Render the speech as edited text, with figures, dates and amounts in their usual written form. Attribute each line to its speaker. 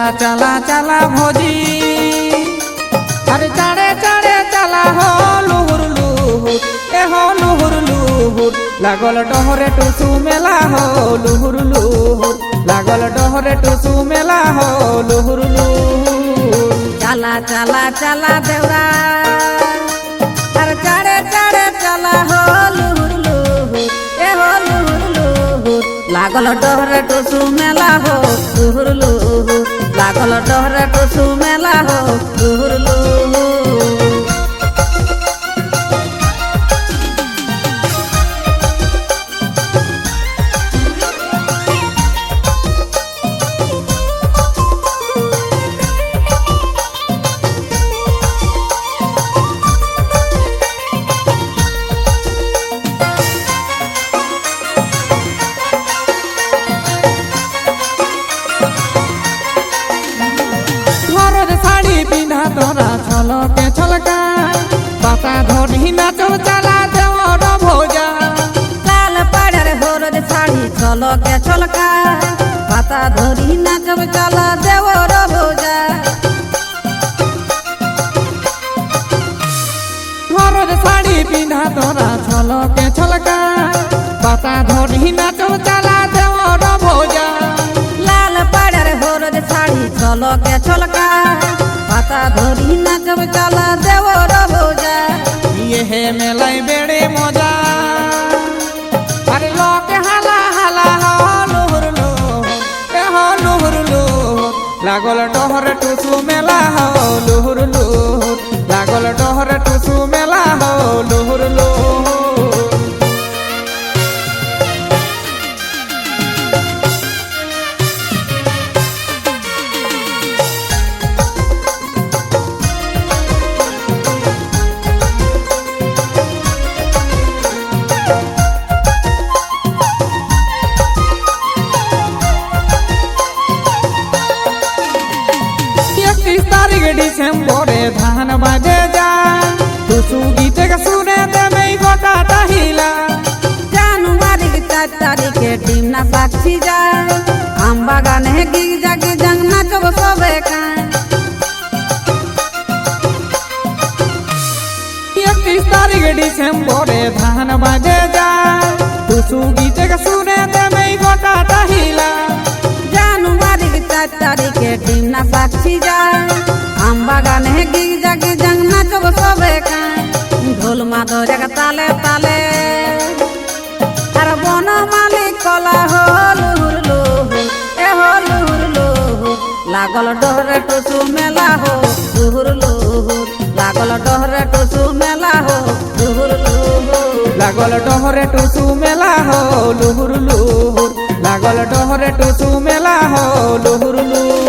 Speaker 1: चला चला चला भोजी अरे चाड़े चाड़े चला हो लुहुर लुहुर ए हो लुहुर लुहुर लागल डोहरे टुसु मेला हो लुहुर लुहुर लागल डोहरे टुसु मेला हो लुहुर लुहुर
Speaker 2: चला चला चला देवरा अरे चाड़े चाड़े चला हो लुहुर लुहुर ए हो लुहुर लुहुर लागल डोहरे टुसु मेला हो लुहुर लुहुर लागल डोहरे टुसु मेला हो लुहुर लुहुर
Speaker 1: तोरा छलके छलका बाता धोरी नाचल चला देवर भोजा
Speaker 2: लाल पाड़र भोरद साड़ी छलके छलका बाता धोरी नाचब चला देवर भोजा
Speaker 1: भरद साड़ी पिन्हा तोरा छलके छलका बाता धोरी नाचल चला देवर भोजा
Speaker 2: लाल पाड़र भोरद साड़ी छलके छलका बाता धोरी नाचब चला देवर भोजा
Speaker 1: ये मेलाई बेड़े मजा अरे लोके हाला हाला हो लुहुर लुहुर ए हो लुहुर लुहुर लागल डोहरे टुसु मेला हो लुहुर लुहुर लागल डोहरे टुसु मेला हो लुहुर लुहुर डिसेम्बरे धान बाजे जा टुसु गीत के सुने दे में गोटा टहिला
Speaker 2: জানুয়ারি 4 তারিখে টিম না সাক্ষী যায় আম বাগানে গিগ জাগে জং নাচব সবে কায়
Speaker 1: 31 तारीख डिसेम्बरे धान बाजे जा टुसु गीत के सुने दे में गोटा टहिला
Speaker 2: জানুয়ারি 4 তারিখে টিম না সাক্ষী যায় আম বাগানে গিগ জাগে জং নাচব সবে কায় ঢোল মাদরে তালে তালে আর বন মালিক কলা হো লুহুর লুহুর এ হো লুহুর লুহুর লাগল ডোহরে টুসু মেলা হো লুহুর লুহুর লাগল ডোহরে টুসু মেলা হো লুহুর লুহুর
Speaker 1: लागल डोहरे टुसु मेला हो लुहुर लुहुर लागल डोहरे टुसु मेला हो लुहुर लुहुर।